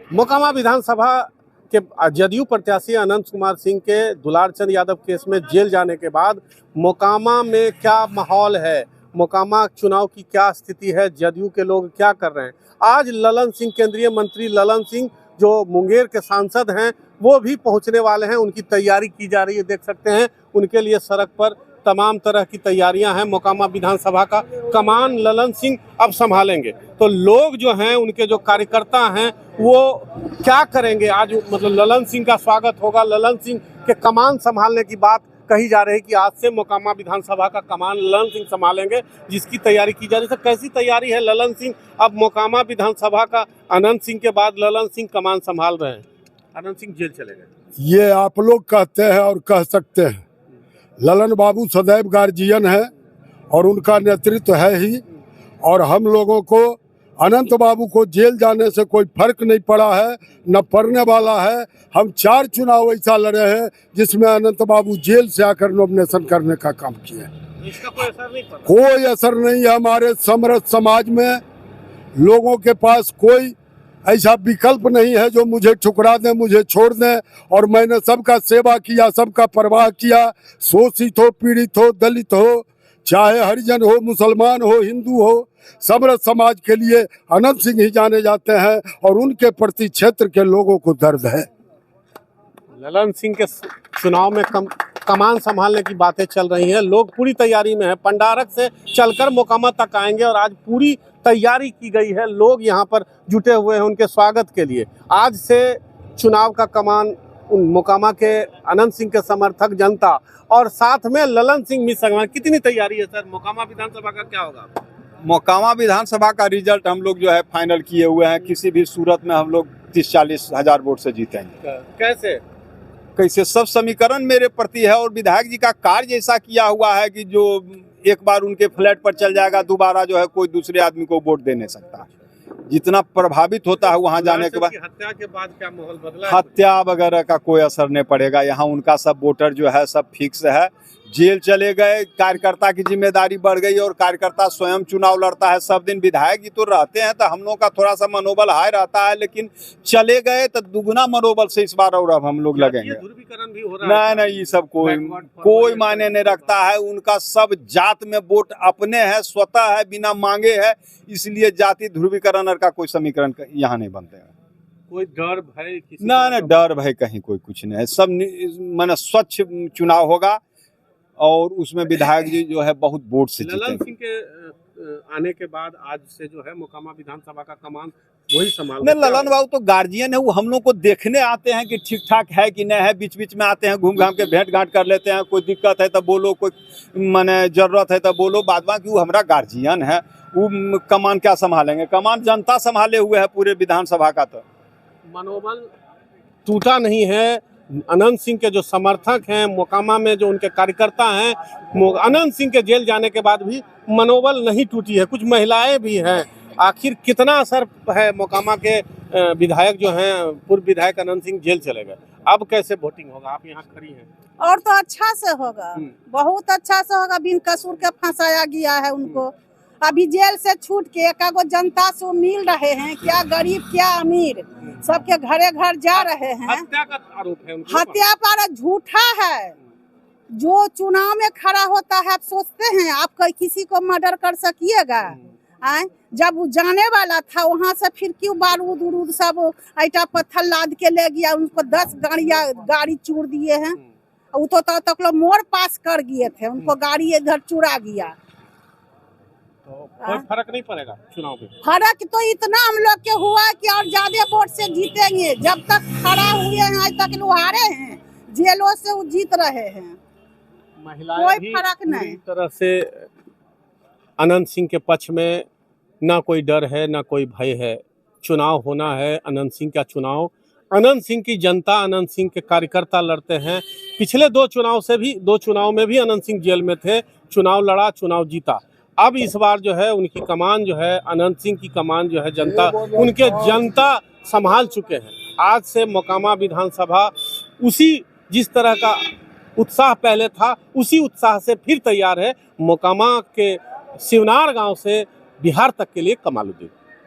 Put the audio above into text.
मोकामा विधानसभा के जदयू प्रत्याशी अनंत कुमार सिंह के दुलार चंद यादव केस में जेल जाने के बाद मोकामा में क्या माहौल है, मोकामा चुनाव की क्या स्थिति है, जदयू के लोग क्या कर रहे हैं। आज ललन सिंह, केंद्रीय मंत्री ललन सिंह जो मुंगेर के सांसद हैं, वो भी पहुंचने वाले हैं। उनकी तैयारी की जा रही है, देख सकते हैं उनके लिए सड़क पर तमाम तरह की तैयारियां हैं। मोकामा विधानसभा का कमान ललन सिंह अब संभालेंगे, तो लोग जो हैं, उनके जो कार्यकर्ता हैं, वो क्या करेंगे। आज मतलब ललन सिंह का स्वागत होगा। ललन सिंह के कमान संभालने की बात कही जा रही है कि आज से मोकामा विधानसभा का कमान ललन सिंह संभालेंगे, जिसकी तैयारी की जा रही है। तो कैसी तैयारी है ललन सिंह? अब मोकामा विधानसभा का अनंत सिंह के बाद ललन सिंह कमान संभाल रहे हैं। अनंत सिंह जेल चले गए, ये आप लोग कहते हैं और कह सकते हैं। ललन बाबू सदैव गार्जियन है और उनका नेतृत्व है ही, और हम लोगों को अनंत बाबू को जेल जाने से कोई फर्क नहीं पड़ा है, न पड़ने वाला है। हम 4 चुनाव ऐसा लड़े हैं जिसमें अनंत बाबू जेल से आकर नॉमिनेशन करने का काम किए। इसका कोई असर नहीं पड़ा? कोई असर नहीं है। हमारे समृद्ध समाज में लोगों के पास कोई ऐसा विकल्प नहीं है जो मुझे ठुकरा दें, मुझे छोड़ दें। और मैंने सबका सेवा किया, सबका परवाह किया। शोषित हो, पीड़ित हो, दलित हो, चाहे हरिजन हो, मुसलमान हो, हिंदू हो, समृद्ध समाज के लिए अनंत सिंह ही जाने जाते हैं और उनके प्रति क्षेत्र के लोगों को दर्द है। ललन सिंह के चुनाव में कमान संभालने की बातें चल रही हैं। लोग पूरी तैयारी में हैं। पंडारक से चलकर मोकामा तक आएंगे और आज पूरी तैयारी की गई है। लोग यहाँ पर जुटे हुए हैं उनके स्वागत के लिए। आज से चुनाव का कमान मोकामा के अनंत सिंह के समर्थक, जनता और साथ में ललन सिंह मिल सकते हैं। कितनी तैयारी है सर? मोकामा विधानसभा का क्या होगा? मोकामा विधानसभा का रिजल्ट हम लोग जो है फाइनल किए हुए हैं। किसी भी सूरत में हम लोग 30-40 हजार वोट से जीतेंगे। कैसे सब समीकरण मेरे प्रति है, और विधायक जी का कार्य ऐसा किया हुआ है कि जो एक बार उनके फ्लैट पर चल जाएगा, दोबारा जो है कोई दूसरे आदमी को वोट दे नहीं सकता। जितना प्रभावित होता है वहां जाने के बाद। हत्या के बाद क्या माहौल बदला? हत्या वगैरह का कोई असर नहीं पड़ेगा। यहाँ उनका सब वोटर जो है सब फिक्स है। जेल चले गए, कार्यकर्ता की जिम्मेदारी बढ़ गई और कार्यकर्ता स्वयं चुनाव लड़ता है। सब दिन विधायक जी तो रहते हैं, तो हम लोग का थोड़ा सा मनोबल हाई रहता है, लेकिन चले गए तो दुगुना मनोबल से इस बार और अब हम लोग लगेंगे। ध्रुवीकरण भी हो रहा है? नहीं, ये सब कोई मायने नहीं रखता है। उनका सब जात में वोट अपने है, स्वतः है, बिना मांगे है। इसलिए जाति ध्रुवीकरण का कोई समीकरण यहाँ नहीं बनते हैं। कोई डर भय? ना, डर भय कहीं कोई कुछ नहीं है। सब माने स्वच्छ चुनाव होगा और उसमें विधायक जी जो है बहुत वोट से जीतेंगे। ललन सिंह के आने के बाद आज से जो है मोकामा विधानसभा का कमान वही संभाल। नहीं, ललन बाबू तो गार्जियन है। वो हम लोग को देखने आते हैं कि ठीक ठाक है कि नहीं है। बीच बीच में आते हैं, घूम घाम के भेंट घाट कर लेते हैं। कोई दिक्कत है तो बोलो, कोई माने जरूरत है तो बोलो। बाद बाकी वो हमारा गार्जियन है। वो कमान क्या संभालेंगे? कमान जनता संभाले हुए है पूरे विधानसभा का। तो मनोबल टूटा नहीं है। अनंत सिंह के जो समर्थक हैं, मोकामा में जो उनके कार्यकर्ता हैं, अनंत सिंह के जेल जाने के बाद भी मनोबल नहीं टूटी है। कुछ महिलाएं भी हैं। आखिर कितना असर है? मोकामा के विधायक जो हैं, पूर्व विधायक अनंत सिंह जेल चले गए, अब कैसे वोटिंग होगा? आप यहाँ खड़ी हैं। और तो अच्छा से होगा, बहुत अच्छा से होगा। बिन कसूर के फंसाया गया है उनको। अभी जेल से छूट के एकागो जनता से मिल रहे हैं। क्या गरीब, क्या अमीर, सबके घरे घर जा रहे हैं। हत्या का आरोप है उनके हत्या पर झूठा है। जो चुनाव में खड़ा होता है, आप सोचते हैं आप किसी को मर्डर कर सकिएगा? जब वो जाने वाला था वहाँ से फिर क्यों बारूद उरूद सब ईटा पत्थर लाद के ले गया? उनको 10 गाड़ी चूर दिए हैं। वो तो तब तक लोग मोड़ पास कर गए थे, उनको गाड़ी इधर चुरा गया। तो कोई फर्क नहीं पड़ेगा चुनाव में? फर्क तो इतना हम लोग के हुआ कि और ज्यादा वोट से जीतेंगे। जब तक खड़ा हुए हैं आज तक लोग हारे हैं, जेलों से वो जीत रहे हैं। कोई फर्क नहीं। तरह से अनंत सिंह के पक्ष में ना कोई डर है, ना कोई भय है। चुनाव होना है, अनंत सिंह का चुनाव। अनंत सिंह की जनता, अनंत सिंह के कार्यकर्ता लड़ते हैं। पिछले 2 चुनाव में भी अनंत सिंह जेल में थे। चुनाव लड़ा, चुनाव जीता। अब इस बार जो है उनकी कमान जो है, अनंत सिंह की कमान जो है उनके जनता संभाल चुके हैं। आज से मोकामा विधानसभा जिस तरह का उत्साह पहले था, उसी उत्साह से फिर तैयार है। मोकामा के शिवनार गांव से बिहार तक के लिए कमालुद्दीन।